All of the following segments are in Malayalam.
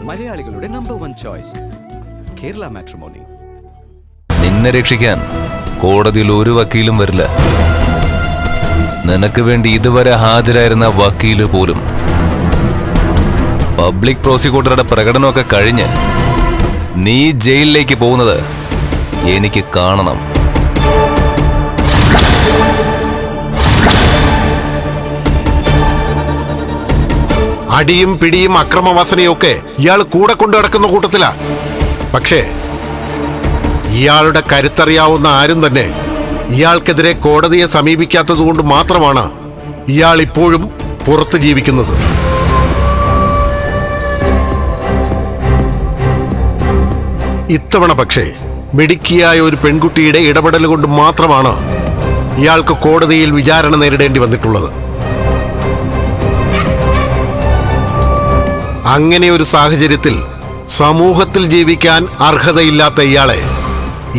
മലയാളികളുടെ നമ്പർ 1 ചോയ്സ് കേരള മാട്രിമോണി. നിന്നെ രക്ഷിക്കാൻ കോടതിയിൽ ഒരു വക്കീലും വരില്ല. നിനക്ക് വേണ്ടി ഇതുവരെ ഹാജരായിരുന്ന വക്കീല് പോലും പബ്ലിക് പ്രോസിക്യൂട്ടറുടെ പ്രകടനമൊക്കെ കഴിഞ്ഞ് നീ ജയിലിലേക്ക് പോകുന്നത് എനിക്ക് കാണണം. അടിയും പിടിയും അക്രമവാസനയൊക്കെ ഇയാൾ കൂടെ കൊണ്ടു നടക്കുന്ന കൂട്ടത്തിലാ. പക്ഷേ ഇയാളുടെ കരുത്തറിയാവുന്ന ആരും തന്നെ ഇയാൾക്കെതിരെ കോടതിയെ സമീപിക്കാത്തത് കൊണ്ട് മാത്രമാണ് ഇയാൾ ഇപ്പോഴും പുറത്ത് ജീവിക്കുന്നത്. ഇത്തവണ പക്ഷേ മിടുക്കിയായ ഒരു പെൺകുട്ടിയുടെ ഇടപെടൽ കൊണ്ട് മാത്രമാണ് ഇയാൾക്ക് കോടതിയിൽ വിചാരണ നേരിടേണ്ടി വന്നിട്ടുള്ളത്. അങ്ങനെ ഒരു സാഹചര്യത്തിൽ സമൂഹത്തിൽ ജീവിക്കാൻ അർഹതയില്ലാത്ത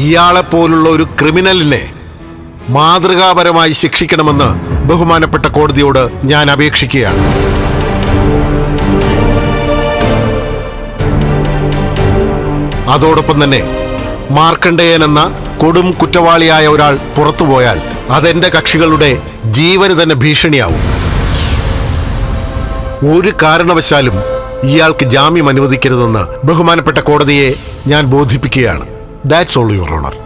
ഇയാളെപ്പോലുള്ള ഒരു ക്രിമിനലിനെ മാതൃകാപരമായി ശിക്ഷിക്കണമെന്ന് ബഹുമാനപ്പെട്ട കോടതിയോട് ഞാൻ അപേക്ഷിക്കുകയാണ്. അതോടൊപ്പം തന്നെ മാർക്കണ്ഡേയൻ എന്ന കൊടും കുറ്റവാളിയായ ഒരാൾ പുറത്തുപോയാൽ അതെന്റെ കക്ഷികളുടെ ജീവന് തന്നെ ഭീഷണിയാവും. ഒരു കാരണവശാലും ഇയാൾക്ക് ജാമ്യം അനുവദിക്കരുതെന്ന് ബഹുമാനപ്പെട്ട കോടതിയെ ഞാൻ ബോധിപ്പിക്കുകയാണ്. That's all your honour.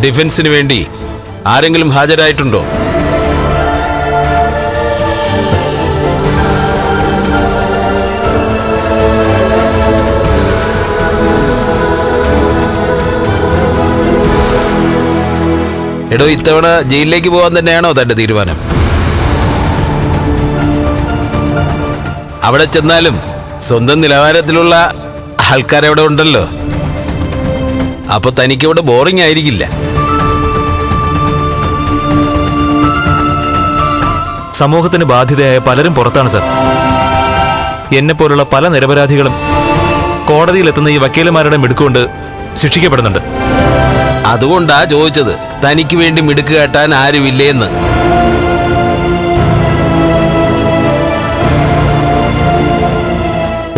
ഡിഫൻസിന് വേണ്ടി ആരെങ്കിലും ഹാജരായിട്ടുണ്ടോ? എടോ, ഇത്തവണ ജയിലിലേക്ക് പോകാൻ തന്നെയാണോ തന്റെ തീരുമാനം? അവിടെ ചെന്നാലും സ്വന്തം നിലവാരത്തിലുള്ള ആൾക്കാരവിടെ ഉണ്ടല്ലോ. അപ്പൊ തനിക്കവിടെ ബോറിംഗ് ആയിരിക്കില്ല. സമൂഹത്തിന് ബാധ്യതയായ പലരും പുറത്താണ് സർ. എന്നെപ്പോലുള്ള പല നിരപരാധികളും കോടതിയിലെത്തുന്ന ഈ വക്കീലന്മാരുടെ മിടുക്കുകൊണ്ട് ശിക്ഷിക്കപ്പെടുന്നുണ്ട്. അതുകൊണ്ടാ ചോദിച്ചത്, തനിക്ക് വേണ്ടി മിടുക്ക് കാട്ടാൻ ആരുമില്ലേന്ന്.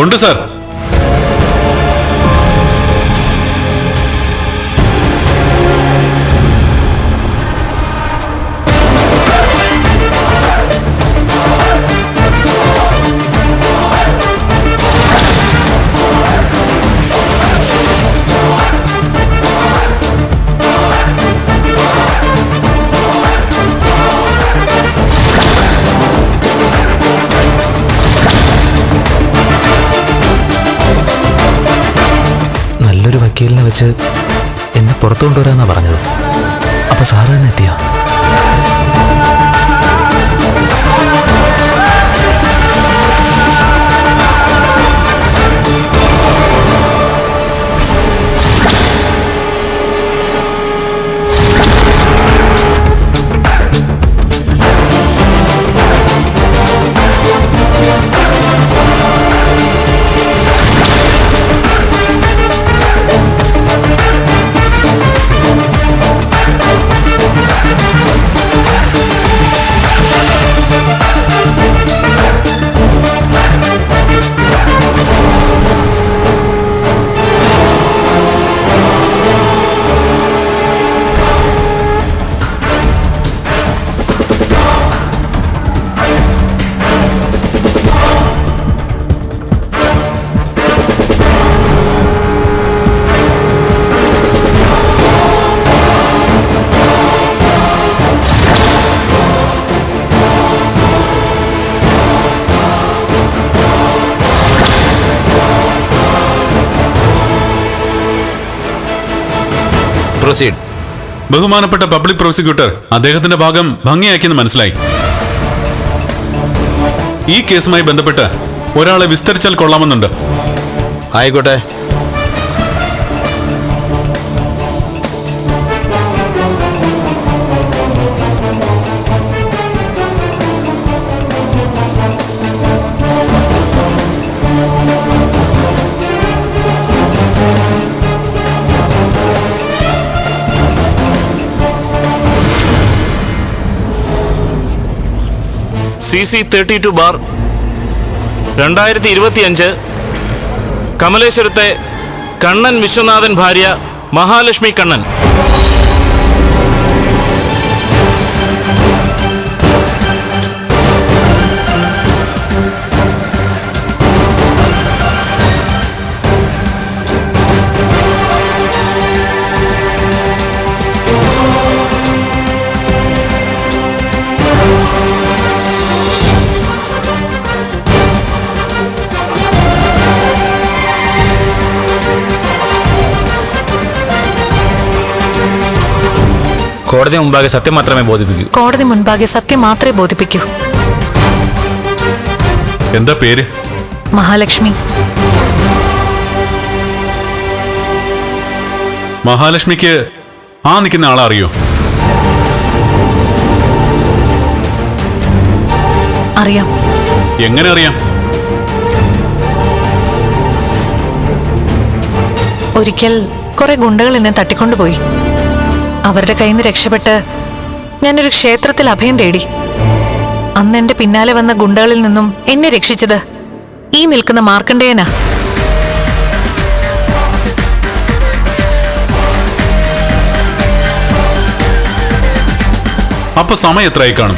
ഉണ്ട് സർ. നല്ലൊരു വക്കീലിനെ വെച്ച് എന്നെ പുറത്തു കൊണ്ടുവരാന്നാ പറഞ്ഞത്. അപ്പൊ സാറ് തന്നെ എത്തിയ? പ്രൊസീഡ്. ബഹുമാനപ്പെട്ട പബ്ലിക് പ്രോസിക്യൂട്ടർ അദ്ദേഹത്തിന്റെ ഭാഗം ഭംഗിയാക്കിയെന്ന് മനസ്സിലായി. ഈ കേസുമായി ബന്ധപ്പെട്ട് ഒരാളെ വിസ്തരിച്ചാൽ കൊള്ളാമെന്നുണ്ട്. ആയിക്കോട്ടെ. CC32/2025 കമലേശ്വരത്തെ കണ്ണൻ വിശ്വനാഥൻ ഭാര്യ മഹാലക്ഷ്മി കണ്ണൻ. കോടതി മുമ്പാകെ സത്യം മാത്രമേ ബോധിപ്പിക്കൂ. കോടതി മുൻപാകെ സത്യം മാത്രമേ ബോധിപ്പിക്കൂ. എന്താ പേര്? മഹാലക്ഷ്മി. മഹാലക്ഷ്മിക്ക് ആ നിൽക്കുന്ന ആളെ അറിയോ? അറിയാം. എങ്ങനെ അറിയാം? ഒരിക്കൽ കുറെ ഗുണ്ടകൾ എന്നെ തട്ടിക്കൊണ്ടുപോയി. അവരുടെ കയ്യിൽ നിന്ന് രക്ഷപ്പെട്ട് ഞാനൊരു ക്ഷേത്രത്തിൽ അഭയം തേടി. അന്ന് എന്റെ പിന്നാലെ വന്ന ഗുണ്ടകളിൽ നിന്നും എന്നെ രക്ഷിച്ചത് ഈ നിൽക്കുന്ന മാർക്കണ്ഡേയനാ. അപ്പൊ സമയം എത്രയായി കാണും?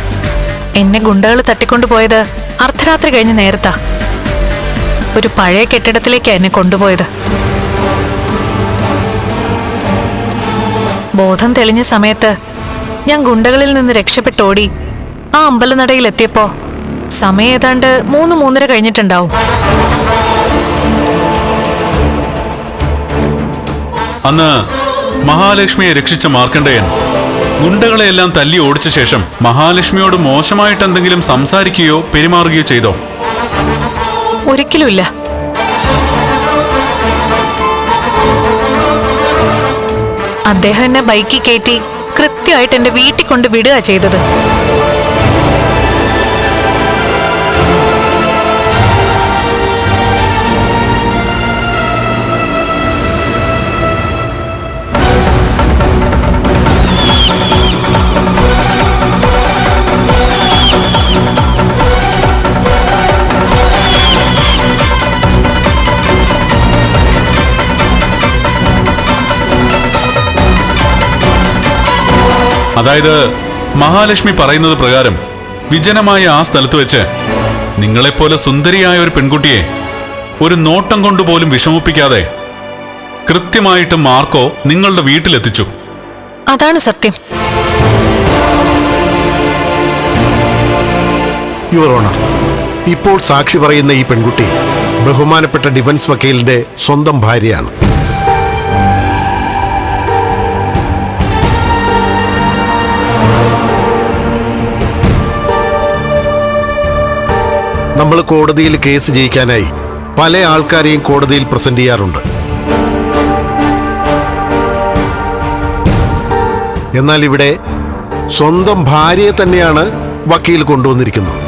എന്നെ ഗുണ്ടകൾ തട്ടിക്കൊണ്ടുപോയത് അർദ്ധരാത്രി കഴിഞ്ഞ് നേരത്താ. ഒരു പഴയ കെട്ടിടത്തിലേക്കാ എന്നെ കൊണ്ടുപോയത്. ബോധം തെളിഞ്ഞ സമയത്ത് ഞാൻ ഗുണ്ടകളിൽ നിന്ന് രക്ഷപ്പെട്ടോടി ആ അമ്പലനടയിലെത്തിയപ്പോ സമയം ഏതാണ്ട് 3-3:30 കഴിഞ്ഞിട്ടുണ്ടാവും. അന്ന് മഹാലക്ഷ്മിയെ രക്ഷിച്ച മാർക്കണ്ഡേയൻ ഗുണ്ടകളെയെല്ലാം തല്ലി ഓടിച്ച ശേഷം മഹാലക്ഷ്മിയോട് മോശമായിട്ട് എന്തെങ്കിലും സംസാരിക്കുകയോ പെരുമാറുകയോ ചെയ്തോ? ഒരിക്കലുമില്ല. അദ്ദേഹം എന്നെ ബൈക്കിൽ കയറ്റി കൃത്യമായിട്ട് എന്റെ വീട്ടിൽ കൊണ്ട് വിടുക ചെയ്തത്. അതായത് മഹാലക്ഷ്മി പറയുന്നത് പ്രകാരം വിജനമായ ആ സ്ഥലത്ത് വെച്ച് നിങ്ങളെപ്പോലെ സുന്ദരിയായ ഒരു പെൺകുട്ടിയെ ഒരു നോട്ടം കൊണ്ടുപോലും വിഷമിപ്പിക്കാതെ കൃത്യമായിട്ട് മാർക്കോ നിങ്ങളുടെ വീട്ടിലെത്തിച്ചു. അതാണ് സത്യം. യുവർ ഓണർ, ഇപ്പോൾ സാക്ഷി പറയുന്ന ഈ പെൺകുട്ടി ബഹുമാനപ്പെട്ട ഡിഫൻസ് വക്കീലിന്റെ സ്വന്തം ഭാര്യയാണ്. നമ്മൾ കോടതിയിൽ കേസ് ജയിക്കാനായി പല ആൾക്കാരെയും കോടതിയിൽ പ്രസന്റ് ചെയ്യാറുണ്ട്. എന്നാൽ ഇവിടെ സ്വന്തം ഭാര്യയെ തന്നെയാണ് വക്കീൽ കൊണ്ടുവന്നിരിക്കുന്നത്.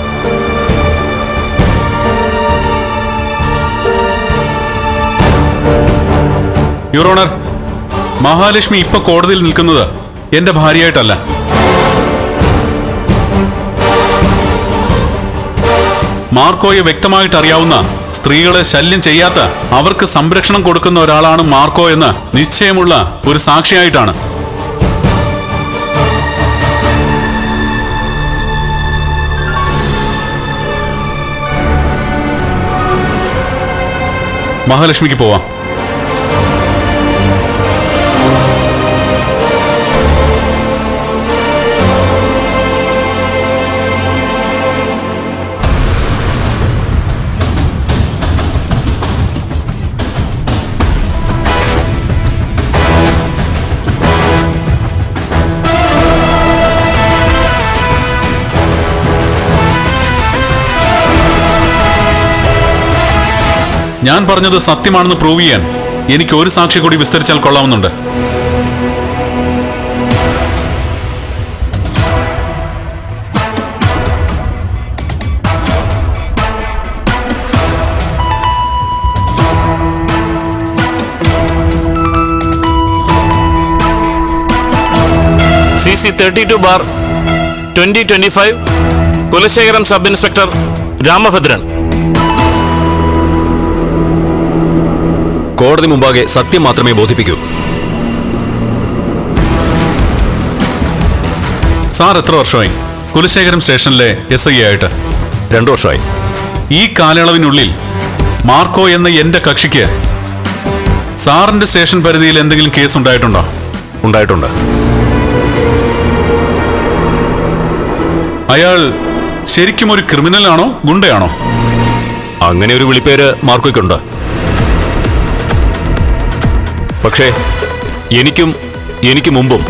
യുവർ ഓണർ, മഹാലക്ഷ്മി ഇപ്പൊ കോടതിയിൽ നിൽക്കുന്നത് എന്റെ ഭാര്യയായിട്ടല്ല. മാർക്കോയെ വ്യക്തമായിട്ട് അറിയാവുന്ന, സ്ത്രീകളെ ശല്യം ചെയ്യാത്ത, അവർക്ക് സംരക്ഷണം കൊടുക്കുന്ന ഒരാളാണ് മാർക്കോ എന്ന് നിശ്ചയമുള്ള ഒരു സാക്ഷിയായിട്ടാണ്. മഹാലക്ഷ്മിക്ക് പോവാം. ഞാൻ പറഞ്ഞത് സത്യമാണെന്ന് പ്രൂവ് ചെയ്യാൻ എനിക്ക് ഒരു സാക്ഷി കൂടി വിസ്തരിച്ചാൽ കൊള്ളാവുന്നുണ്ട്. CC32/2025 Kulasekharam sub inspector Ramabhadran. കോടതി മുമ്പാകെ സത്യം മാത്രമേ ബോധിപ്പിക്കൂ. സാർ എത്ര വർഷമായി കുലശേഖരം സ്റ്റേഷനിലെ SI ആയിട്ട്? 2 വർഷമായി. ഈ കാലയളവിനുള്ളിൽ മാർക്കോ എന്ന എന്റെ കക്ഷിക്ക് സാറിന്റെ സ്റ്റേഷൻ പരിധിയിൽ എന്തെങ്കിലും കേസ് ഉണ്ടായിട്ടുണ്ടോ? ഉണ്ടായിട്ടുണ്ട്. അയാൾ ശരിക്കും ഒരു ക്രിമിനൽ ആണോ ഗുണ്ടയാണോ? അങ്ങനെ ഒരു വിളിപ്പേര് മാർക്കോയ്ക്കുണ്ട്. പക്ഷേ എനിക്ക് മുമ്പും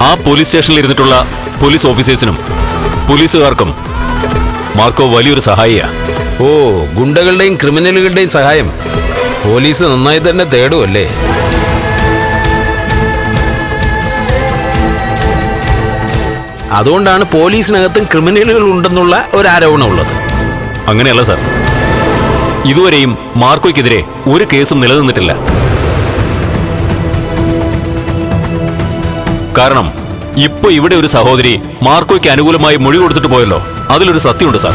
ആ പോലീസ് സ്റ്റേഷനിൽ ഇരുന്നിട്ടുള്ള പോലീസ് ഓഫീസേഴ്സിനും പോലീസുകാർക്കും മാർക്കോ വലിയൊരു സഹായിയാ. ഓ, ഗുണ്ടകളുടെയും ക്രിമിനലുകളുടെയും സഹായം പോലീസ് നന്നായി തന്നെ തേടുമല്ലേ? അതുകൊണ്ടാണ് പോലീസിനകത്തും ക്രിമിനലുകൾ ഉണ്ടെന്നുള്ള ഒരു ആരോപണമുള്ളത്. അങ്ങനെയല്ല സാർ, ഇതുവരെയും മാർക്കോയ്ക്കെതിരെ ഒരു കേസും നിലനിന്നിട്ടില്ല. കാരണം ഇപ്പൊ ഇവിടെ ഒരു സഹോദരി മാർക്കോയ്ക്ക് അനുകൂലമായി മൊഴി കൊടുത്തിട്ട് പോയല്ലോ, അതിലൊരു സത്യമുണ്ട് സാർ.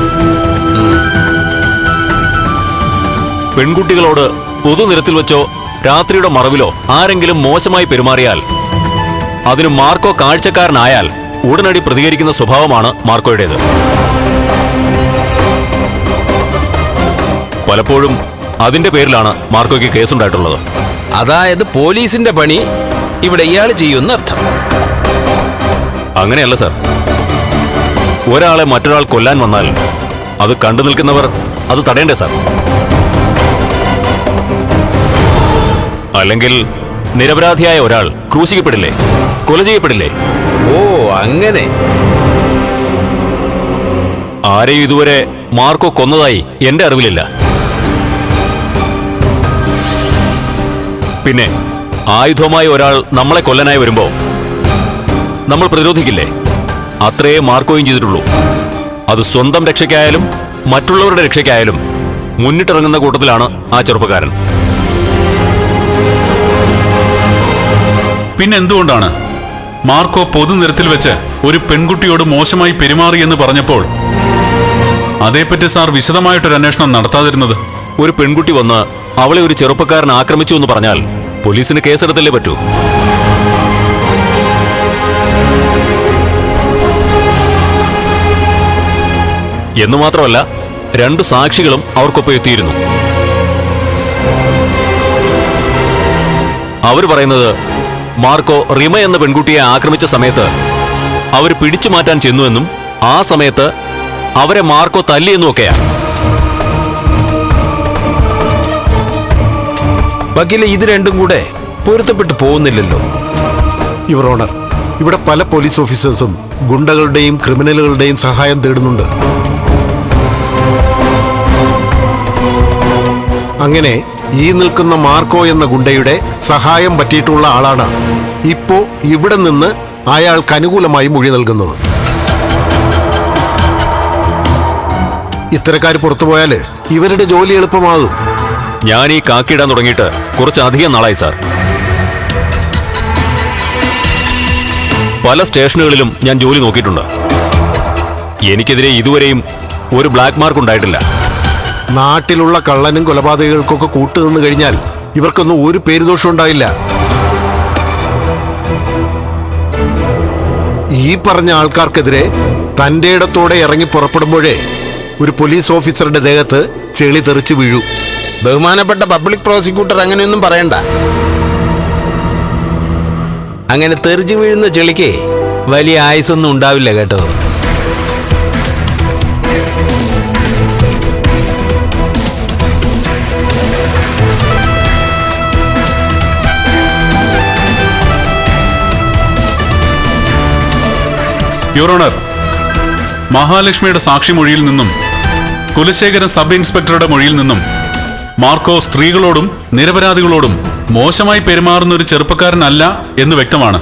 പെൺകുട്ടികളോട് പൊതുനിരത്തിൽ വെച്ചോ രാത്രിയുടെ മറവിലോ ആരെങ്കിലും മോശമായി പെരുമാറിയാൽ അതിന് മാർക്കോ കാഴ്ചക്കാരനായാൽ ഉടനടി പ്രതികരിക്കുന്ന സ്വഭാവമാണ് മാർക്കോയുടേത്. പലപ്പോഴും അതിന്റെ പേരിലാണ് മാർക്കോയ്ക്ക് കേസുണ്ടായിട്ടുള്ളത്. അതായത് പോലീസിന്റെ പണി ഇവിടെ ഇയാൾ ചെയ്യുന്ന അർത്ഥം. അങ്ങനെയല്ല സാർ, ഒരാളെ മറ്റൊരാൾ കൊല്ലാൻ വന്നാൽ അത് കണ്ടു നിൽക്കുന്നവർ അത് തടയണ്ടേ സാർ? അല്ലെങ്കിൽ നിരപരാധിയായ ഒരാൾ ക്രൂശിക്കപ്പെടില്ലേ, കൊല ചെയ്യപ്പെടില്ലേ? ഓ, അങ്ങനെ. ആരെയും ഇതുവരെ മാർക്കോ കൊന്നതായി എന്റെ അറിവിലില്ല. പിന്നെ ആയുധവുമായി ഒരാൾ നമ്മളെ കൊല്ലാനായി വരുമ്പോ നമ്മൾ പ്രതിരോധിക്കില്ലേ? അത്രയേ മാർക്കോയും ചെയ്തിട്ടുള്ളൂ. അത് സ്വന്തം രക്ഷയ്ക്കായാലും മറ്റുള്ളവരുടെ രക്ഷയ്ക്കായാലും മുന്നിട്ടിറങ്ങുന്ന കൂട്ടത്തിലാണ് ആ ചെറുപ്പക്കാരൻ. പിന്നെ എന്തുകൊണ്ടാണ് മാർക്കോ പൊതുനിരത്തിൽ വെച്ച് ഒരു പെൺകുട്ടിയോട് മോശമായി പെരുമാറി എന്ന് പറഞ്ഞപ്പോൾ അതേപ്പറ്റി സാർ വിശദമായിട്ടൊരു അന്വേഷണം നടത്താതിരുന്നത്? ഒരു പെൺകുട്ടി വന്ന് അവളെ ഒരു ചെറുപ്പക്കാരൻ ആക്രമിച്ചു എന്ന് പറഞ്ഞാൽ പോലീസിന് കേസെടുത്തല്ലേ പറ്റൂ. എന്ന് മാത്രമല്ല, 2 സാക്ഷികളും അവർക്കൊപ്പം എത്തിയിരുന്നു. അവർ പറയുന്നത് മാർക്കോ റിമ എന്ന പെൺകുട്ടിയെ ആക്രമിച്ച സമയത്ത് അവർ പിടിച്ചു മാറ്റാൻ ചെന്നുവെന്നും ആ സമയത്ത് അവരെ മാർക്കോ തല്ലിയെന്നുമൊക്കെയാ. വക്കീലെ, ഇത് രണ്ടും കൂടെ പൊരുത്തപ്പെട്ടു പോകുന്നില്ലല്ലോ. യുവർ ഓണർ, ഇവിടെ പല പോലീസ് ഓഫീസേഴ്സും ഗുണ്ടകളുടെയും ക്രിമിനലുകളുടെയും സഹായം തേടുന്നുണ്ട്. അങ്ങനെ ഈ നിൽക്കുന്ന മാർക്കോ എന്ന ഗുണ്ടയുടെ സഹായം പറ്റിയിട്ടുള്ള ആളാണ് ഇപ്പോ ഇവിടെ നിന്ന് അയാൾക്ക് അനുകൂലമായി മൊഴി നൽകുന്നത്. ഇത്തരക്കാർ പുറത്തുപോയാല് ഇവരുടെ ജോലി എളുപ്പമാകും. ഞാൻ ഈ കാക്കിയിടാൻ തുടങ്ങിയിട്ട് കുറച്ചധികം നാളായി സാർ. പല സ്റ്റേഷനുകളിലും ഞാൻ ജോലി നോക്കിയിട്ടുണ്ട്. എനിക്കെതിരെ ഇതുവരെയും ഒരു ബ്ലാക്ക് മാർക്ക് ഉണ്ടായിട്ടില്ല. നാട്ടിലുള്ള കള്ളനും കൊലപാതകങ്ങൾക്കൊക്കെ കൂട്ടുനിന്ന് കഴിഞ്ഞാൽ ഇവർക്കൊന്നും ഒരു പേരുദോഷം ഉണ്ടായില്ല. ഈ പറഞ്ഞ ആൾക്കാർക്കെതിരെ തന്റെ ഇടത്തോടെ ഇറങ്ങി പുറപ്പെടുമ്പോഴേ ഒരു പോലീസ് ഓഫീസറുടെ ദേഹത്ത് ചെളി തെറിച്ച് വീഴൂ. ബഹുമാനപ്പെട്ട പബ്ലിക് പ്രോസിക്യൂട്ടർ അങ്ങനെയൊന്നും പറയണ്ട. അങ്ങനെ തെറിച്ചു വീഴുന്ന ചെളിക്ക് വലിയ ആയുസൊന്നും ഉണ്ടാവില്ല കേട്ടോ. യുവർ ഓണർ, മഹാലക്ഷ്മിയുടെ സാക്ഷിമൊഴിയിൽ നിന്നും കുലശേഖരൻ സബ് ഇൻസ്പെക്ടറുടെ മൊഴിയിൽ നിന്നും മാർക്കോ സ്ത്രീകളോടും നിരപരാധികളോടും മോശമായി പെരുമാറുന്ന ഒരു ചെറുപ്പക്കാരനല്ല എന്ന് വ്യക്തമാണ്.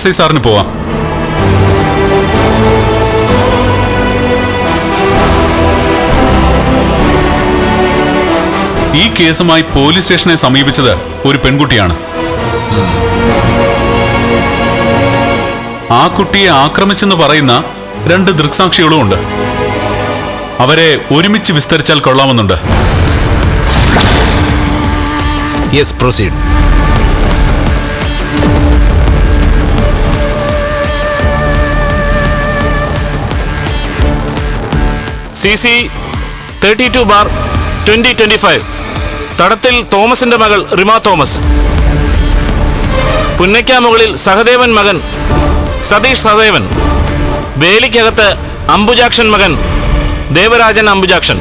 SI സാറിന് പോവാം. ഈ കേസുമായി പോലീസ് സ്റ്റേഷനെ സമീപിച്ചത് ഒരു പെൺകുട്ടിയാണ്. ആ കുട്ടിയെ ആക്രമിച്ചെന്ന് പറയുന്ന 2 ദൃക്സാക്ഷികളും ഉണ്ട്. അവരെ ഒരുമിച്ച് വിസ്തരിച്ചാൽ കൊള്ളാമെന്നുണ്ട്. Yes, proceed. CC 32/2025 തടത്തിൽ തോമസിന്റെ മകൾ റിമ തോമസ്. പുന്നയ്ക്കാമുകളിൽ സഹദേവൻ മകൻ സതീഷ് സഹദേവൻ. വേലിക്കകത്ത് അംബുജാക്ഷൻ മകൻ ദേവരാജൻ അംബുജാക്ഷൻ.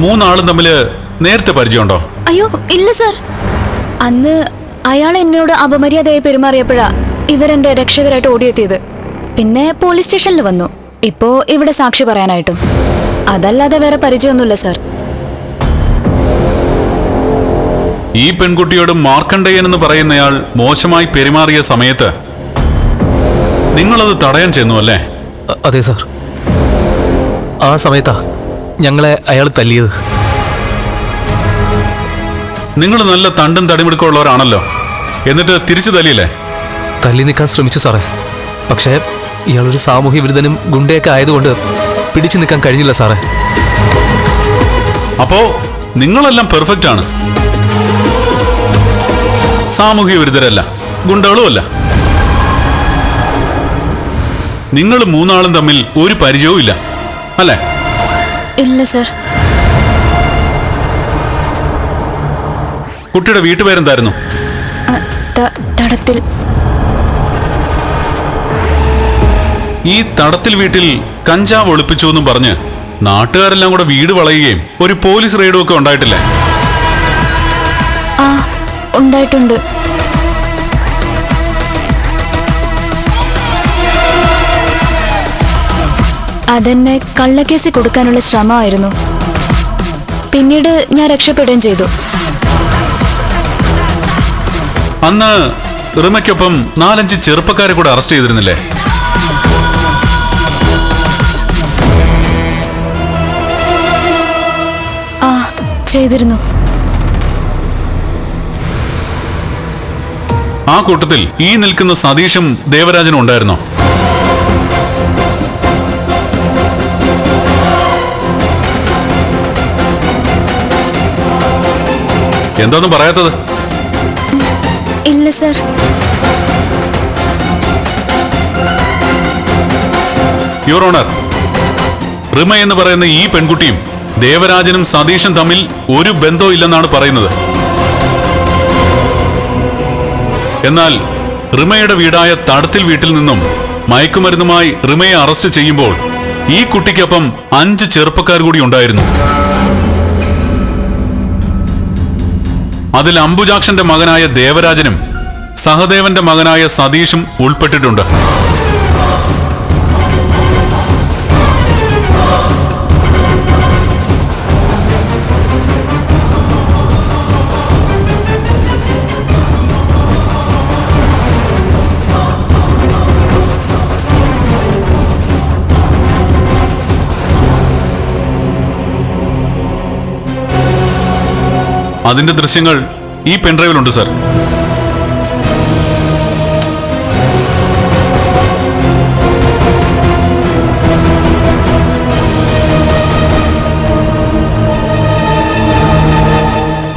മൂന്നാളും തമ്മില് നേരത്തെ പരിചയമുണ്ടോ? അയ്യോ ഇല്ല സർ. അന്ന് അയാൾ എന്നോട് അപമര്യാദയായി പെരുമാറിയപ്പോഴാ ഇവരെന്റെ രക്ഷകരായിട്ട് ഓടിയെത്തിയത്. പിന്നെ പോലീസ് സ്റ്റേഷനിൽ വന്നു. ഇപ്പോ ഇവിടെ സാക്ഷി പറയാനായിട്ടും. അതല്ലാതെ വേറെ പരിചയമൊന്നുമില്ല സർ. ഈ പെൺകുട്ടിയോട് മാർക്കണ്ഡേയൻ എന്ന് പറയുന്നയാൾ മോശമായി പെരുമാറിയ സമയത്ത് നിങ്ങളത് തടയാൻ ചെന്നു അല്ലേ? അതെ സാർ. ആ സമയത്താ ഞങ്ങളെ അയാൾ തല്ലിയത്. നിങ്ങൾ നല്ല തണ്ടും തടിമിടുക്കമുള്ളവരാണല്ലോ, എന്നിട്ട് തിരിച്ചു തല്ലിയില്ലേ? തല്ലി നിൽക്കാൻ ശ്രമിച്ചു സാറേ. പക്ഷേ ഇയാളൊരു സാമൂഹ്യ വിരുദ്ധനും ഗുണ്ടയൊക്കെ ആയതുകൊണ്ട് പിടിച്ചു നിൽക്കാൻ കഴിഞ്ഞില്ല സാറേ. അപ്പോ നിങ്ങളെല്ലാം പെർഫെക്റ്റ് ആണ്. സാമൂഹ്യ വിരുദ്ധരല്ല, ഗുണ്ടകളുമല്ല. നിങ്ങൾ മൂന്നാളും തമ്മിൽ ഒരു പരിചയവും ഇല്ല അല്ലേ? ഇല്ല സർ. കുട്ടിയുടെ വീട്ടുപേരെന്തായിരുന്നു? തടത്തിൽ. ഈ തടത്തിൽ വീട്ടിൽ കഞ്ചാവ് ഒളിപ്പിച്ചു എന്നും പറഞ്ഞ് നാട്ടുകാരെല്ലാം കൂടെ വീട് വളയുകയും ഒരു പോലീസ് റെയ്ഡും ഒക്കെ ഉണ്ടായിട്ടില്ലേ? ആ ഉണ്ടായിട്ടുണ്ട്. അതെന്നെ കള്ളക്കേസിൽ കൊടുക്കാനുള്ള ശ്രമമായിരുന്നു. പിന്നീട് ഞാൻ രക്ഷപ്പെടുകയും ചെയ്തു. അന്ന് റിമയ്ക്കൊപ്പം 4-5 ചെറുപ്പക്കാരെ കൂടെ അറസ്റ്റ് ചെയ്തിരുന്നില്ലേ? ആ ചെയ്തിരുന്നു. ആ കൂട്ടത്തിൽ ഈ നിൽക്കുന്ന സതീഷും ദേവരാജനും ഉണ്ടായിരുന്നോ? എന്താന്നും പറയാത്തത്? ഇല്ല സർ. യുവർ ഓണർ, റിമ എന്ന് പറയുന്ന ഈ പെൺകുട്ടിയും ദേവരാജനും സതീഷും തമ്മിൽ ഒരു ബന്ധവും ഇല്ലെന്നാണ് പറയുന്നത്. എന്നാൽ റിമയുടെ വീടായ തടത്തിൽ വീട്ടിൽ നിന്നും മയക്കുമരുന്നുമായി റിമയെ അറസ്റ്റ് ചെയ്യുമ്പോൾ ഈ കുട്ടിക്കൊപ്പം 5 ചെറുപ്പക്കാർ കൂടി ഉണ്ടായിരുന്നു. അതിൽ അംബുജാക്ഷന്റെ മകനായ ദേവരാജനും സഹദേവന്റെ മകനായ സതീഷും ഉൾപ്പെട്ടിട്ടുണ്ട്. അതിന്റെ ദൃശ്യങ്ങൾ ഈ പെൻഡ്രൈവിലുണ്ട് സർ.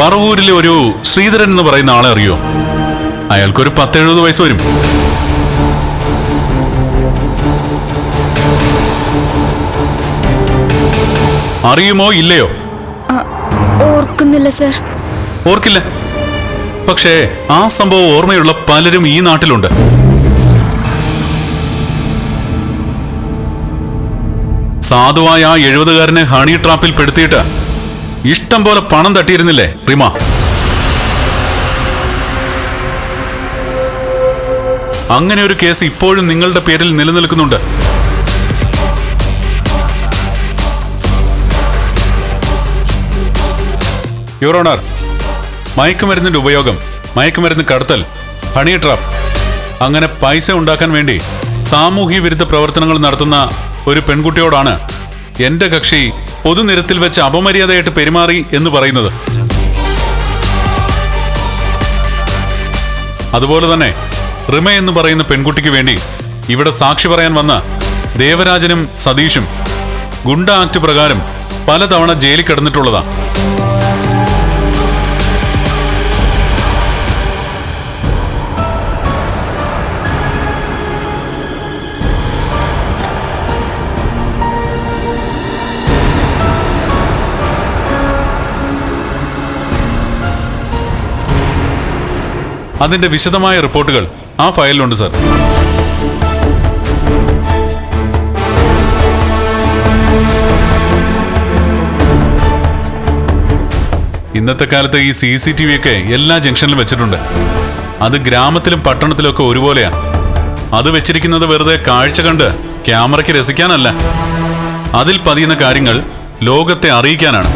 പറവൂരിലെ ഒരു ശ്രീധരൻ എന്ന് പറയുന്ന ആളെ അറിയോ? അയാൾക്കൊരു 10-70 വയസ്സ് വരും. അറിയുമോ ഇല്ലയോ? ഓർക്കുന്നില്ല സർ. ഓർക്കില്ല. പക്ഷേ ആ സംഭവം ഓർമ്മയുള്ള പലരും ഈ നാട്ടിലുണ്ട്. സാധുവായ ആ 70-കാരനെ ഹണി ട്രാപ്പിൽ പെടുത്തിയിട്ട് ഇഷ്ടം പോലെ പണം തട്ടിയിരുന്നില്ലേ റിമ? അങ്ങനെ ഒരു കേസ് ഇപ്പോഴും നിങ്ങളുടെ പേരിൽ നിലനിൽക്കുന്നുണ്ട്. യുവർ ഓണർ, മയക്കുമരുന്നിന്റെ ഉപയോഗം, മയക്കുമരുന്ന് കടത്തൽ, ഹണി ട്രാപ്പ്, അങ്ങനെ പൈസ ഉണ്ടാക്കാൻ വേണ്ടി സാമൂഹ്യ വിരുദ്ധ പ്രവർത്തനങ്ങൾ നടത്തുന്ന ഒരു പെൺകുട്ടിയോടാണ് എന്റെ കക്ഷി പൊതുനിരത്തിൽ വെച്ച് അപമര്യാദയായിട്ട് പെരുമാറി എന്ന് പറയുന്നത്. അതുപോലെ തന്നെ റിമ എന്ന് പറയുന്ന പെൺകുട്ടിക്ക് വേണ്ടി ഇവിടെ സാക്ഷി പറയാൻ വന്ന ദേവരാജനും സതീഷും ഗുണ്ട ആക്ട് പ്രകാരം പലതവണ ജയിലിൽ കിടന്നിട്ടുള്ളതാ. അതിന്റെ വിശദമായ റിപ്പോർട്ടുകൾ ആ ഫയലിലുണ്ട് സർ. ഇന്നത്തെ കാലത്ത് ഈ CCTV ഒക്കെ എല്ലാ ജംഗ്ഷനിലും വെച്ചിട്ടുണ്ട്. അത് ഗ്രാമത്തിലും പട്ടണത്തിലും ഒക്കെ ഒരുപോലെയാ. അത് വെച്ചിരിക്കുന്നത് വെറുതെ കാഴ്ച കണ്ട് ക്യാമറയ്ക്ക് രസിക്കാനല്ല, അതിൽ പതിയുന്ന കാര്യങ്ങൾ ലോകത്തെ അറിയിക്കാനാണ്.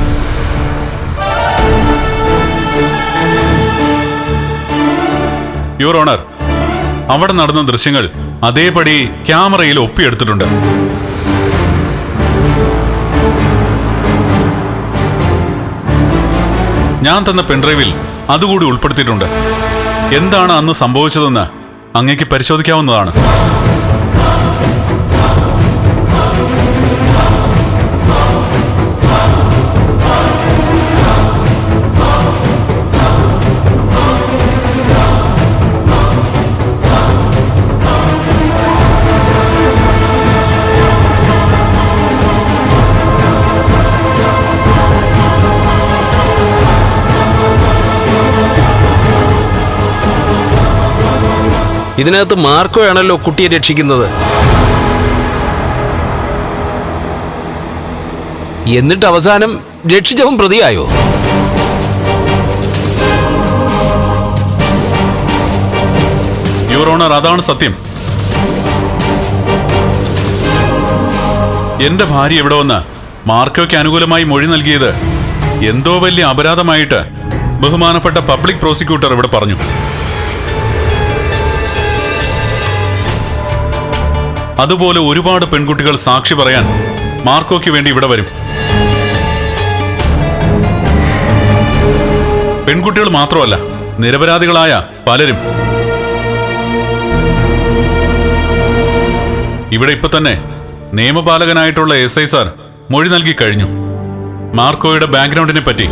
യുവർ ഓണർ, അവിടെ നടന്ന ദൃശ്യങ്ങൾ അതേപടി ക്യാമറയിൽ ഒപ്പിയെടുത്തിട്ടുണ്ട്. ഞാൻ തന്ന പെൻഡ്രൈവിൽ അതുകൂടി ഉൾപ്പെടുത്തിയിട്ടുണ്ട്. എന്താണ് അന്ന് സംഭവിച്ചതെന്ന് അങ്ങേക്ക് പരിശോധിക്കാവുന്നതാണ്. ഇതിനകത്ത് മാർക്കോയാണല്ലോ കുട്ടിയെ രക്ഷിക്കുന്നത്. എന്നിട്ട് അവസാനം രക്ഷിച്ചവൻ പ്രതിയായോ? യുവർ ഓണർ, അതാണ് സത്യം. എന്റെ ഭാര്യ ഇവിടെ വന്ന് മാർക്കോയ്ക്ക് അനുകൂലമായി മൊഴി നൽകിയത് എന്തോ വലിയ അപരാധമായിട്ട് ബഹുമാനപ്പെട്ട പബ്ലിക് പ്രോസിക്യൂട്ടർ ഇവിടെ പറഞ്ഞു. അതുപോലെ ഒരുപാട് പെൺകുട്ടികൾ സാക്ഷി പറയാൻ മാർക്കോയ്ക്ക് വേണ്ടി ഇവിടെ വരും. പെൺകുട്ടികൾ മാത്രമല്ല, നിരപരാധികളായ പലരും. ഇവിടെ ഇപ്പൊ തന്നെ നിയമപാലകനായിട്ടുള്ള SI സാർ മൊഴി നൽകി കഴിഞ്ഞു. മാർക്കോയുടെ ബാക്ക്ഗ്രൗണ്ടിനെ പറ്റി,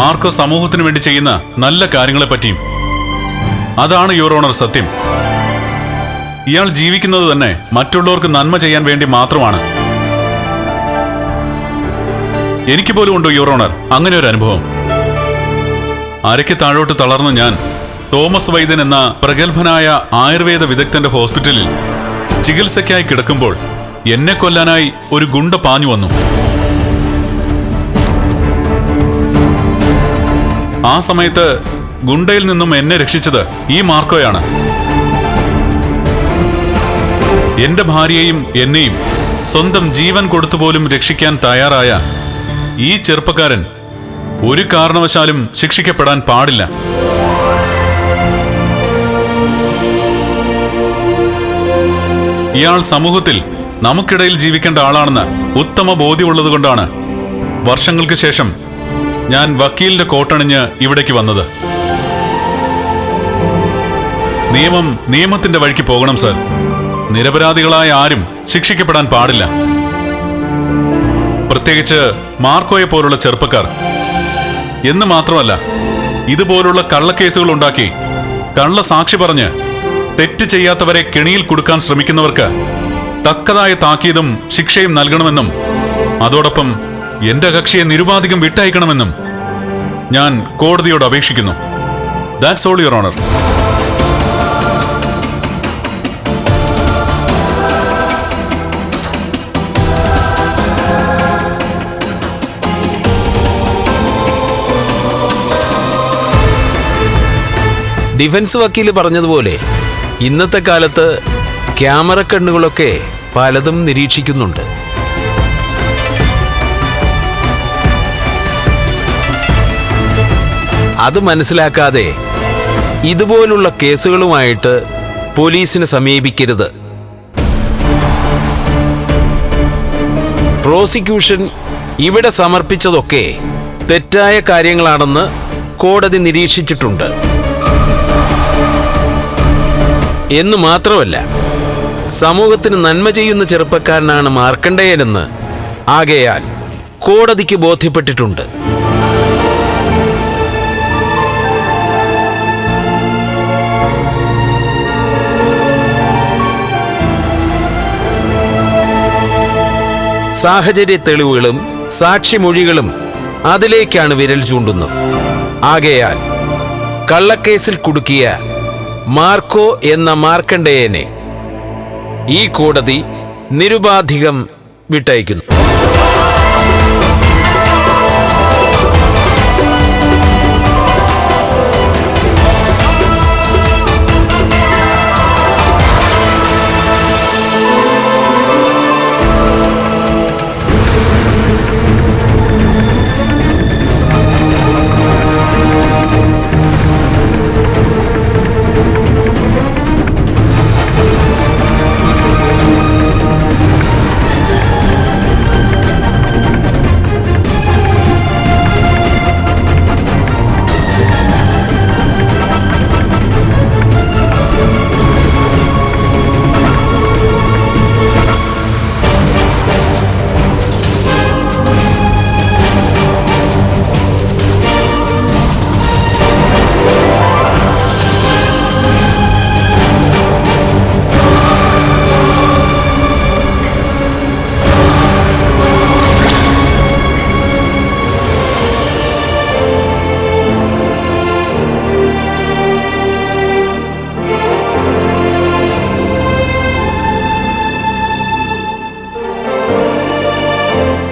മാർക്കോ സമൂഹത്തിന് വേണ്ടി ചെയ്യുന്ന നല്ല കാര്യങ്ങളെ പറ്റിയും. അതാണ് യുവർ ഓണർ സത്യം. ഇയാൾ ജീവിക്കുന്നത് തന്നെ മറ്റുള്ളവർക്ക് നന്മ ചെയ്യാൻ വേണ്ടി മാത്രമാണ്. എനിക്ക് പോലും ഉണ്ടോ യുവർ ഓണർ അങ്ങനെ ഒരു അനുഭവം? അരയ്ക്ക് താഴോട്ട് തളർന്ന ഞാൻ തോമസ് വൈദ്യൻ എന്ന പ്രഗത്ഭനായ ആയുർവേദ വിദഗ്ധന്റെ ഹോസ്പിറ്റലിൽ ചികിത്സയ്ക്കായി കിടക്കുമ്പോൾ എന്നെ കൊല്ലാനായി ഒരു ഗുണ്ട പാഞ്ഞു വന്നു. ആ സമയത്ത് ഗുണ്ടയിൽ നിന്നും എന്നെ രക്ഷിച്ചത് ഈ മാർക്കോയാണ്. എന്റെ ഭാര്യയെയും എന്നെയും സ്വന്തം ജീവൻ കൊടുത്തുപോലും രക്ഷിക്കാൻ തയ്യാറായ ഈ ചെറുപ്പക്കാരൻ ഒരു കാരണവശാലും ശിക്ഷിക്കപ്പെടാൻ പാടില്ല. ഇയാൾ സമൂഹത്തിൽ നമുക്കിടയിൽ ജീവിക്കേണ്ട ആളാണെന്ന് ഉത്തമ ബോധ്യമുള്ളതുകൊണ്ടാണ് വർഷങ്ങൾക്ക് ശേഷം ഞാൻ വക്കീലിന്റെ കോട്ടണിഞ്ഞ് ഇവിടേക്ക് വന്നത്. നിയമം നിയമത്തിന്റെ വഴിക്ക് പോകണം സർ. നിരപരാധികളായ ആരും ശിക്ഷിക്കപ്പെടാൻ പാടില്ല. പ്രത്യേകിച്ച് മാർക്കോയെ പോലുള്ള ചെറുപ്പക്കാർ. എന്ന് മാത്രമല്ല, ഇതുപോലുള്ള കള്ളക്കേസുകൾ ഉണ്ടാക്കി കള്ള സാക്ഷി പറഞ്ഞ് തെറ്റ് ചെയ്യാത്തവരെ കെണിയിൽ കുടുക്കാൻ ശ്രമിക്കുന്നവർക്ക് തക്കതായ താക്കീതും ശിക്ഷയും നൽകണമെന്നും അതോടൊപ്പം എന്റെ കക്ഷിയെ നിരുപാധികം വിട്ടയക്കണമെന്നും ഞാൻ കോടതിയോട് അപേക്ഷിക്കുന്നു. That's all your owner. Defence വക്കീൽ പറഞ്ഞതുപോലെ ഇന്നത്തെ കാലത്ത് ക്യാമറ കണ്ണുകളൊക്കെ പലതും നിരീക്ഷിക്കുന്നുണ്ട്. അത് മനസ്സിലാക്കാതെ ഇതുപോലുള്ള കേസുകളുമായിട്ട് പോലീസിനെ സമീപിക്കരുത്. പ്രോസിക്യൂഷൻ ഇവിടെ സമർപ്പിച്ചതൊക്കെ തെറ്റായ കാര്യങ്ങളാണെന്ന് കോടതി നിരീക്ഷിച്ചിട്ടുണ്ട്. എന്ന് മാത്രമല്ല, സമൂഹത്തിന് നന്മ ചെയ്യുന്ന ചെറുപ്പക്കാരനാണ് മാർക്കണ്ഡേയനെന്ന് ആകയാൽ കോടതിക്ക് ബോധ്യപ്പെട്ടിട്ടുണ്ട്. സാഹചര്യ തെളിവുകളും സാക്ഷിമൊഴികളും അതിലേക്കാണ് വിരൽ ചൂണ്ടുന്നത്. ആകയാൽ കള്ളക്കേസിൽ കുടുക്കിയ മാർക്കോ എന്ന മാർക്കണ്ഡേയനെ ഈ കോടതി നിരുപാധികം വിട്ടയക്കുന്നു.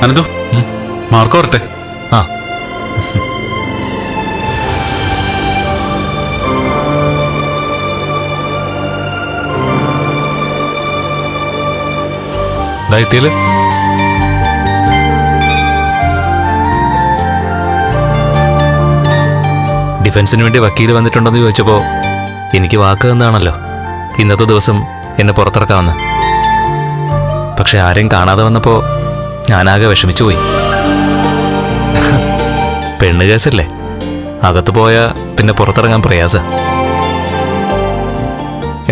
അനന്തു, മാർക്കോ വരട്ടെ. ആ ദൈത്യല് ഡിഫൻസിന് വേണ്ടി വക്കീൽ വന്നിട്ടുണ്ടെന്ന് ചോദിച്ചപ്പോൾ എനിക്ക് വാക്ക് തന്നാണല്ലോ ഇന്നത്തെ ദിവസം എന്നെ പുറത്തിറക്കാമെന്ന്. പക്ഷെ ആരെയും കാണാതെ വന്നപ്പോൾ ഞാനാകെ വിഷമിച്ചു പോയി. പെണ്ണ് കേസല്ലേ, അകത്ത് പോയാൽ പിന്നെ പുറത്തിറങ്ങാൻ പ്രയാസ.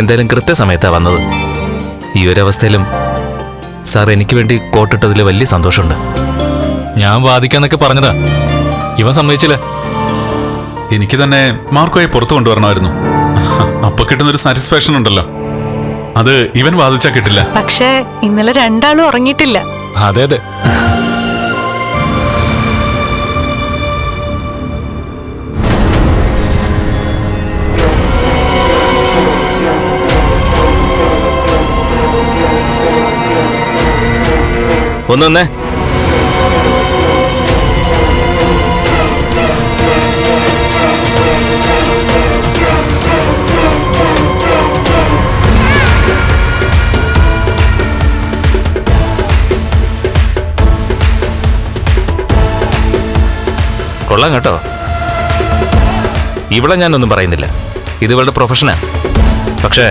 എന്തായാലും കൃത്യസമയത്താണ് വന്നത്. ഈ ഒരു അവസ്ഥയിലും സാർ എനിക്ക് വേണ്ടി കോട്ടിട്ടതിൽ വലിയ സന്തോഷമുണ്ട്. ഞാൻ വാദിക്കാന്നൊക്കെ പറഞ്ഞതാ, ഇവൻ സമ്മതിച്ചില്ല. എനിക്ക് തന്നെ മാർക്കോയെ പുറത്തു കൊണ്ടുവരണമായിരുന്നു. അപ്പൊ കിട്ടുന്നൊരു സാറ്റിസ്ഫാക്ഷൻ ഉണ്ടല്ലോ, അത് ഇവൻ വാദിച്ചാ കിട്ടില്ല. പക്ഷേ ഇന്നലെ രണ്ടാളും ഉറങ്ങിയിട്ടില്ല. അതെ അതെ. ഒന്നേ കൊള്ളാം കേട്ടോ. ഇവളെ ഞാനൊന്നും പറയുന്നില്ല, ഇത് ഇവളുടെ പ്രൊഫഷനാ. പക്ഷേ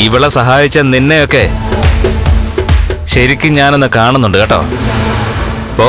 ഇവളെ സഹായിച്ച നിന്നെയൊക്കെ ശരിക്കും ഞാനൊന്ന് കാണുന്നുണ്ട് കേട്ടോ. ഓ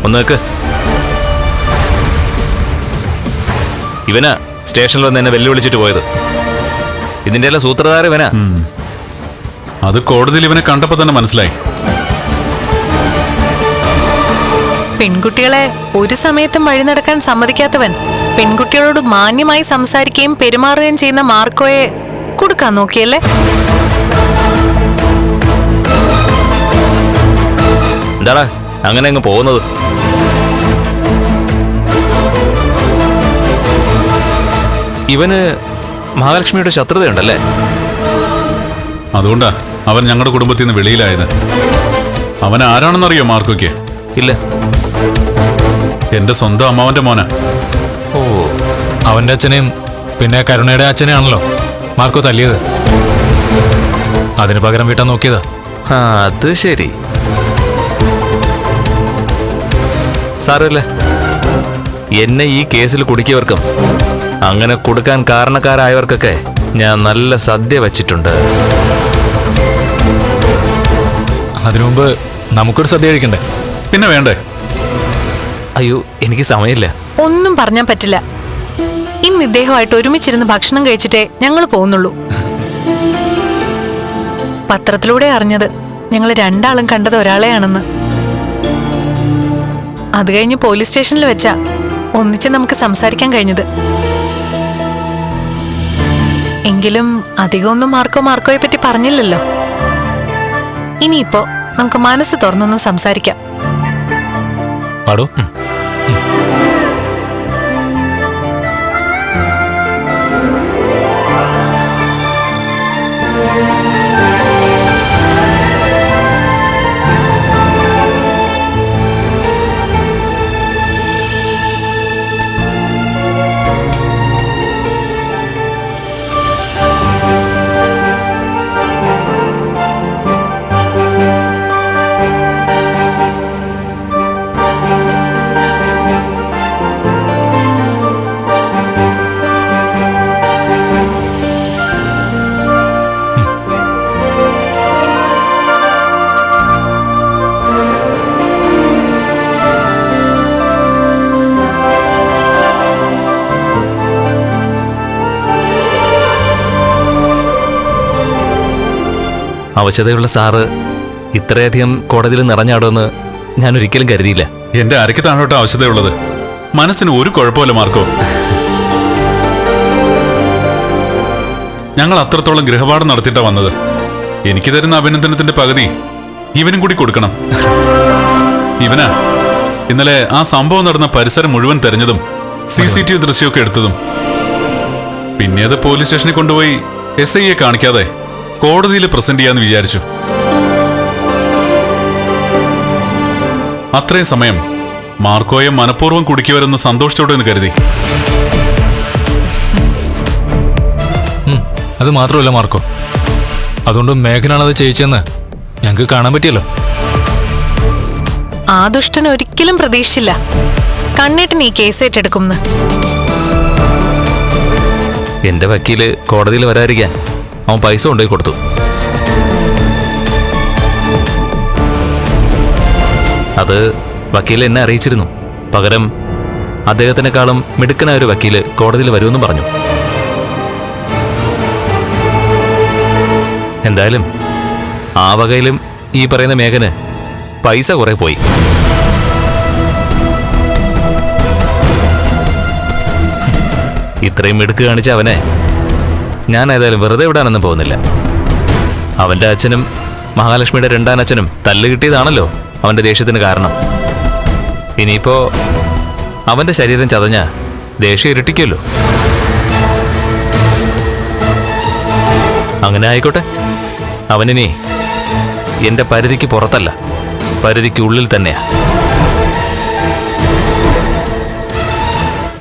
ഒന്ന് നിൽക്ക്. ഇവനാ സ്റ്റേഷനിൽ വന്ന് എന്നെ വെല്ലുവിളിച്ചിട്ട് പോയത്. ഇതിന്റെ എല്ലാം സൂത്രധാരൻ ഇവനാ. അത് കോടതിയിൽ ഇവനെ കണ്ടപ്പോ തന്നെ മനസ്സിലായി. പെൺകുട്ടികളെ ഒരു സമയത്തും വഴി നടക്കാൻ സമ്മതിക്കാത്തവൻ പെൺകുട്ടികളോട് മാന്യമായി സംസാരിക്കുകയും പെരുമാറുകയും ചെയ്യുന്ന മാർക്കോയെ കൊടുക്കാൻ നോക്കിയല്ലേ? എന്താടാ അങ്ങനെ അങ്ങ് പോകുന്നത്? ഇവന് മഹാലക്ഷ്മിയുടെ ശത്രുതയുണ്ടല്ലേ? അതുകൊണ്ടാ അവൻ ഞങ്ങളുടെ കുടുംബത്തിൽ നിന്ന് വെളിയിലായത്. അവൻ ആരാണെന്നറിയോ മാർക്കോയ്ക്ക്? ഇല്ല. എന്റെ സ്വന്തം അമ്മാവന്റെ മോനാ. ഓ, അവന്റെ അച്ഛനെയും പിന്നെ കരുണയുടെ അച്ഛനെയാണല്ലോ മാർക്കോ തല്ലിയത്. അതിന് പകരം വീട്ടാൻ നോക്കിയതാ. അത് ശരി. സാരമില്ല, എന്നെ ഈ കേസിൽ കുടുക്കിയവർക്കും അങ്ങനെ കൊടുക്കാൻ കാരണക്കാരായവർക്കൊക്കെ ഞാൻ നല്ല സദ്യ വച്ചിട്ടുണ്ട്. അതിനു മുമ്പ് നമുക്കൊരു സദ്യ കഴിക്കണ്ടേ? പിന്നെ വേണ്ടേ? അയ്യോ, എനിക്ക് സമയമില്ല. ഒന്നും പറഞ്ഞാൻ പറ്റില്ല. ഇന്ന് ഇദ്ദേഹമായിട്ട് ഒരുമിച്ചിരുന്ന് ഭക്ഷണം കഴിച്ചിട്ടേ ഞങ്ങൾ പോകുന്നുള്ളൂ. പത്രത്തിലൂടെ അറിഞ്ഞത് ഞങ്ങൾ രണ്ടാളും കണ്ടത് ഒരാളെയാണെന്ന്. അത് കഴിഞ്ഞ് പോലീസ് സ്റ്റേഷനിൽ വെച്ചാ ഒന്നിച്ച് നമുക്ക് സംസാരിക്കാൻ കഴിഞ്ഞത്. എങ്കിലും അധികമൊന്നും മാർക്കോയെ പറ്റി പറഞ്ഞില്ലല്ലോ. ഇനിയിപ്പോ നമുക്ക് മനസ്സ് തുറന്നൊന്നും സംസാരിക്കാം. പാടോ. അവശതയുള്ള സാറ് ഇത്രയധികം കോടതിയിൽ നിറഞ്ഞാടുമെന്ന് ഞാൻ ഒരിക്കലും കരുതിയില്ല. എന്റെ അരയ്ക്ക് താഴോട്ട് ആവശ്യതയുള്ളത്. മനസ്സിന് ഒരു കുഴപ്പമില്ല മാർക്കോ. ഞങ്ങൾ അത്രത്തോളം ഗൃഹപാഠം നടത്തിയിട്ടാ വന്നത്. എനിക്ക് തരുന്ന അഭിനന്ദനത്തിന്റെ പകുതി ഇവനും കൂടി കൊടുക്കണം. ഇവനാ ഇന്നലെ ആ സംഭവം നടന്ന പരിസരം മുഴുവൻ തെരഞ്ഞതും CCTV ദൃശ്യമൊക്കെ എടുത്തതും. പിന്നെ അത് പോലീസ് സ്റ്റേഷനിൽ കൊണ്ടുപോയി SIയെ കാണിക്കാതെ കോടതിയിൽ പ്രസന്റ് ചെയ്യാന്ന് വിചാരിച്ചു. അത്രയും സമയം മാർക്കോയെ മനഃപൂർവ്വം കുടിക്കുവരെന്ന് സന്തോഷത്തോടെ എന്ന് കരുതി. അത് മാത്രമല്ല മാർക്കോ, അതുകൊണ്ട് മേഘനാണത് ചെയ്യിച്ചെന്ന് ഞങ്ങൾക്ക് കാണാൻ പറ്റിയല്ലോ. ആ ദുഷ്ടൻ ഒരിക്കലും പ്രതീക്ഷിച്ചില്ല കണ്ണേട്ടൻ ഈ കേസ് ഏറ്റെടുക്കുമെന്ന്. എന്റെ വക്കീല് കോടതിയിൽ വരാതിരിക്കാൻ അവൻ പൈസ കൊണ്ടുപോയി കൊടുത്തു. അത് വക്കീൽ എന്നെ അറിയിച്ചിരുന്നു. പകരം അദ്ദേഹത്തിനേക്കാളും മിടുക്കനായ ഒരു വക്കീല് കോടതിയിൽ വരുമെന്നും പറഞ്ഞു. എന്തായാലും ആ വകയിലും ഈ പറയുന്ന മേഘന് പൈസ കുറെ പോയി. ഇത്രയും മിടുക്ക് കാണിച്ച അവനെ ഞാൻ ഏതായാലും വെറുതെ വിടാനൊന്നും പോകുന്നില്ല. അവന്റെ അച്ഛനും മഹാലക്ഷ്മിയുടെ രണ്ടാനച്ഛനും തല്ല് കിട്ടിയതാണല്ലോ അവന്റെ ദേഷ്യത്തിന് കാരണം. ഇനിയിപ്പോ അവന്റെ ശരീരം ചതഞ്ഞ ദേഷ്യം ഇരട്ടിക്കുമല്ലോ. അങ്ങനെ ആയിക്കോട്ടെ. അവനിനി എന്റെ പരിധിക്ക് പുറത്തല്ല, പരിധിക്ക് ഉള്ളിൽ തന്നെയാ.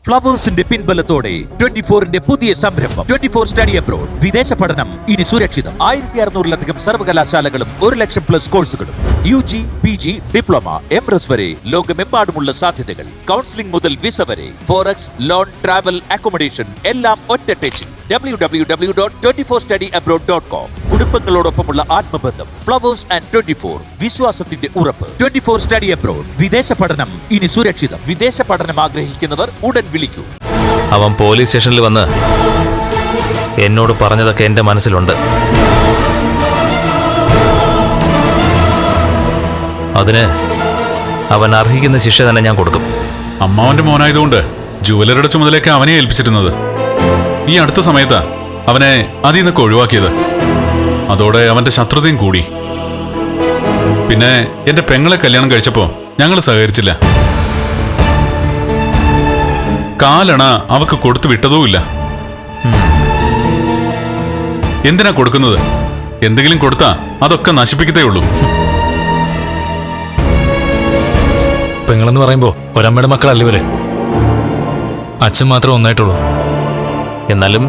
ഫ്ലവേഴ്സിന്റെ പിൻബലത്തോടെ 24ന്റെ പുതിയ സംരംഭം 24 സ്റ്റഡി അബ്രോഡ്. വിദേശ പഠനം ഇനി സുരക്ഷിതം. 1600-ലധികം സർവകലാശാലകളും 1,00,000+ കോഴ്സുകളും. UG, PG, ഡിപ്ലോമ, MRS വരെ ലോകമെമ്പാടുമുള്ള സാധ്യതകൾ. കൗൺസിലിംഗ് മുതൽ വിസ വരെ, ഫോറക്സ്, ലോൺ, ട്രാവൽ, അക്കോമഡേഷൻ എല്ലാം ഒറ്റ ടെച്ചിൽ. www.24studyabroad.com. കുടുംബങ്ങളോടൊപ്പമുള്ള ആത്മബന്ധം. ഫ്ലവേഴ്സ് ആൻഡ് 24 വിശ്വാസത്തിന്റെ ഉറപ്പ്. 24 സ്റ്റഡി അബ്രോഡ് വിദേശ പഠനം ഇനി സുരക്ഷിതം. വിദേശ പഠനം ആഗ്രഹിക്കുന്നവർ ഉടൻ വിളിക്കൂ. അവൻ പോലീസ് സ്റ്റേഷനിൽ വന്ന് എന്നോട് പറഞ്ഞതൊക്കെ എൻ്റെ മനസ്സിലുണ്ട്. അതിന് അവൻ അർഹിക്കുന്ന ശിക്ഷ തന്നെ ഞാൻ കൊടുക്കും. അമ്മാവന്റെ മോനായതുകൊണ്ട് ജുവലറിയുടെ ചുമതലയൊക്കെ അവനെ ഏൽപ്പിച്ചിരുന്നത്. ഈ അടുത്ത സമയത്താ അവനെ അതിൽ നിന്നൊക്കെ ഒഴിവാക്കിയത്. അതോടെ അവന്റെ ശത്രുതയും കൂടി. പിന്നെ എന്റെ പെങ്ങളെ കല്യാണം കഴിച്ചപ്പോ ഞങ്ങൾ സഹകരിച്ചില്ല. കാലണ അവക്ക് കൊടുത്തു വിട്ടതുമില്ല. എന്തിനാ കൊടുക്കുന്നത്? എന്തെങ്കിലും കൊടുത്താ അതൊക്കെ നശിപ്പിക്കത്തേ ഉള്ളൂ. പെങ്ങളെന്ന് പറയുമ്പോ ഒരമ്മയുടെ മക്കളല്ല ഇവര്. അച്ഛൻ മാത്രം ഒന്നായിട്ടുള്ളൂ. എന്നാലും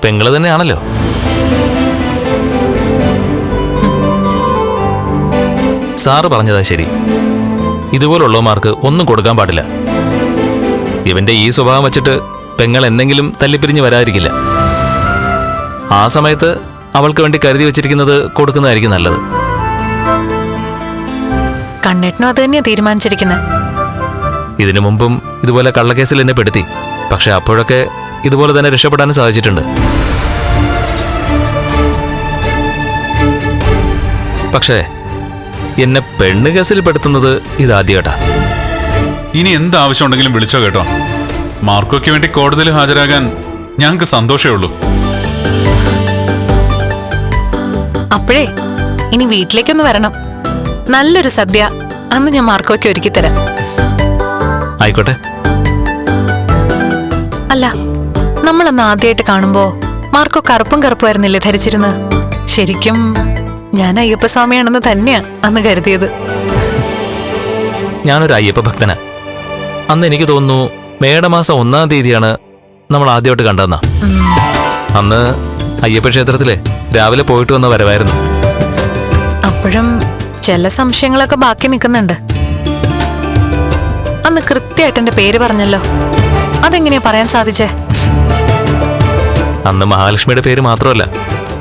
പെങ്ങള് തന്നെയാണല്ലോ. സാറ് പറഞ്ഞതാ ശരി. ഇതുപോലുള്ളവന്മാർക്ക് ഒന്നും കൊടുക്കാൻ പാടില്ല. ഇവന്റെ ഈ സ്വഭാവം വച്ചിട്ട് പെങ്ങൾ എന്തെങ്കിലും തല്ലിപ്പിരിഞ്ഞ് വരാതിരിക്കില്ല. ആ സമയത്ത് അവൾക്ക് വേണ്ടി കരുതി വെച്ചിരിക്കുന്നത് കൊടുക്കുന്നതായിരിക്കും നല്ലത്. കണ്ണേട്ടനും അത് തന്നെയാ തീരുമാനിച്ചിരിക്കുന്നത്. ഇതിനു മുമ്പും ഇതുപോലെ കള്ളക്കേസിൽ എന്നെ പെടുത്തി. പക്ഷെ അപ്പോഴൊക്കെ ഇതുപോലെ തന്നെ രക്ഷപ്പെടാനും സാധിച്ചിട്ടുണ്ട്. പക്ഷേ എന്നെ പെണ്ണ് കേസിൽ പെടുത്തുന്നത് ഇതാദ്യമായിട്ടാ. ഇനി എന്താവശ്യമുണ്ടെങ്കിലും വിളിച്ചോ കേട്ടോ. മാർക്കോയ്ക്ക് വേണ്ടി കോടതിയിൽ ഹാജരാകാൻ ഞങ്ങൾക്ക് സന്തോഷമേ ഉള്ളൂ. അപ്പോഴേ ഇനി വീട്ടിലേക്കൊന്ന് വരണം. നല്ലൊരു സദ്യ അന്ന് ഞാൻ മാർക്കോയ്ക്ക് ഒരുക്കി തരാം. ആയിക്കോട്ടെ. അല്ല, നമ്മളന്ന് ആദ്യമായിട്ട് കാണുമ്പോ മാർക്കോ കറുപ്പും കറുപ്പായിരുന്നില്ലേ ധരിച്ചിരുന്നത്? ശരിക്കും ഞാൻ അയ്യപ്പസ്വാമിയാണെന്ന് തന്നെയാ അന്ന് കരുതിയത്. ഞാനൊരു അയ്യപ്പ ഭക്തനാ. അന്ന് എനിക്ക് തോന്നുന്നു മേടമാസം 1-ാം തീയതിയാണ് നമ്മൾ ആദ്യമായിട്ട് കണ്ടതെന്നാ. അന്ന് അയ്യപ്പ ക്ഷേത്രത്തില് രാവിലെ പോയിട്ട് വന്ന വരവായിരുന്നു. അപ്പോഴും ചില സംശയങ്ങളൊക്കെ ബാക്കി നിൽക്കുന്നുണ്ട്. അന്ന് കൃത്യമായിട്ട് എന്റെ പേര് പറഞ്ഞല്ലോ. അതെങ്ങനെയാ പറയാൻ സാധിച്ചേ? അന്ന് മഹാലക്ഷ്മിയുടെ പേര് മാത്രമല്ല,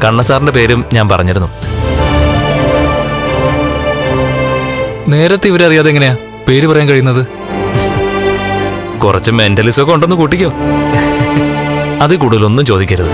കണ്ണസാറിന്റെ പേരും ഞാൻ പറഞ്ഞിരുന്നു. നേരത്തെ ഇവരറിയാതെ എങ്ങനെയാ പേര് പറയാൻ കഴിയുന്നത്? കുറച്ച് മെന്റലിസമൊക്കെ ഉണ്ടെന്ന് കൂട്ടിക്കോ. അത് കൂടുതലൊന്നും ചോദിക്കരുത്.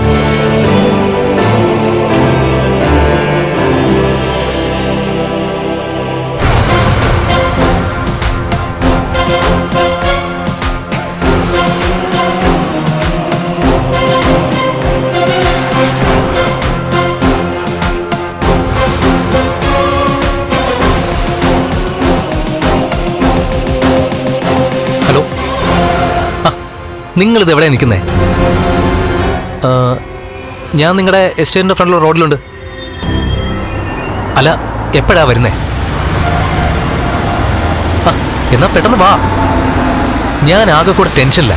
നിങ്ങളിത് എവിടെ നിൽക്കുന്നേ? ഞാൻ നിങ്ങളുടെ എസ്റ്റേറ്റിന്റെ ഫ്രണ്ടിലുള്ള റോഡിലുണ്ട്. അല്ല, എപ്പോഴാ വരുന്നേ? എന്നാ പെട്ടെന്ന് വാ. ഞാൻ ആകെ കൂടെ ടെൻഷനില്ല.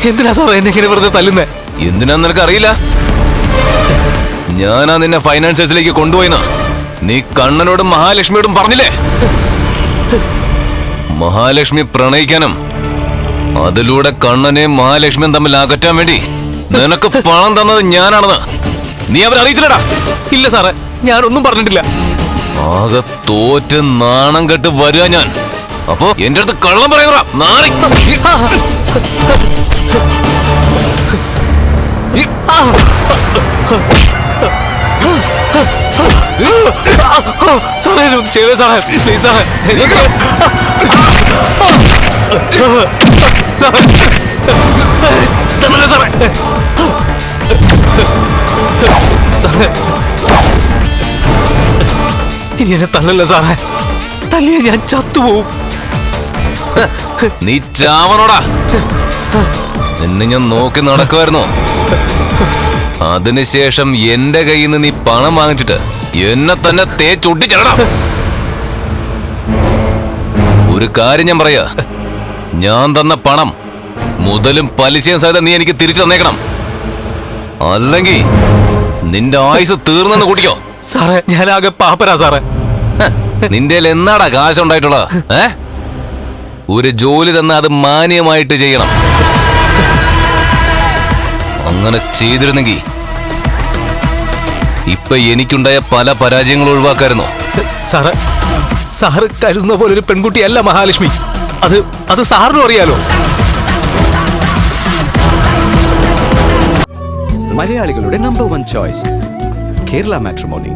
എന്തിനാ സാറേ എന്നെ ഇങ്ങനെ വെറുതെ തല്ലുന്നേ? എന്തിനാന്ന് നിനക്ക് അറിയില്ല? ഞാനാ നിന്നെ ഫൈനാൻസിലേക്ക് കൊണ്ടുപോയിന്ന നീ കണ്ണനോടും മഹാലക്ഷ്മിയോടും പറഞ്ഞില്ലേ? മഹാലക്ഷ്മി പ്രണയിക്കാനും അതിലൂടെ കണ്ണനെയും മഹാലക്ഷ്മിയും തമ്മിൽ അകറ്റാൻ വേണ്ടി നിനക്ക് പണം തന്നത് ഞാനാണെന്ന് നീ അവരറിയിച്ചില്ലടാ. ഇല്ല സാറേ, ഞാനൊന്നും പറഞ്ഞിട്ടില്ല. ആകെ തോറ്റ് നാണം കെട്ട് വരിക ഞാൻ. അപ്പോ എന്റെ അടുത്ത് കള്ളം പറയുന്നടാ നാറി. ആ സാറേ ചെയ്തേ സാറേ പ്ലീസ് സാറേ ഇനി എന്നെ തള്ളല്ല സാറേ, തല്ലിയ ഞാൻ ചത്തുപോവും. നീ ചാവനോടാ. നിന്നെ ഞാൻ നോക്കി നടക്കുമായിരുന്നു. അതിനുശേഷം എന്റെ കയ്യിൽ നിന്ന് നീ പണം വാങ്ങിച്ചിട്ട് എന്നെ തന്നെ തേച്ചൊട്ടിച്ചടാ. ഒരു കാര്യം ഞാൻ പറയാ, ഞാൻ തന്ന പണം മുതലും പലിശയും സഹിതം നീ എനിക്ക് തിരിച്ചു തന്നേക്കണം. അല്ലെങ്കിൽ നിന്റെ ആയുസ് തീർന്നെന്ന് കൂട്ടിക്കോ. സാറേ ഞാനാകെ പാപ്പരാ സാറേ. നിന്റെ എന്നാടാ കാശുണ്ടായിട്ടുള്ളത്? ഒരു ജോലി തന്നെ അത് മാന്യമായിട്ട് ചെയ്യണം. അങ്ങനെ ചെയ്തിരുന്നെങ്കിൽ ഇപ്പൊ എനിക്കുണ്ടായ പല പരാജയങ്ങളും ഒഴിവാക്കായിരുന്നു. സാറ് സാറ് കരുതുന്ന പോലെ ഒരു പെൺകുട്ടിയല്ല മഹാലക്ഷ്മി. അത് സാറിനും അറിയാലോ. മലയാളികളുടെ നമ്പർ 1 ചോയ്സ് കേരള മാട്രിമോണി.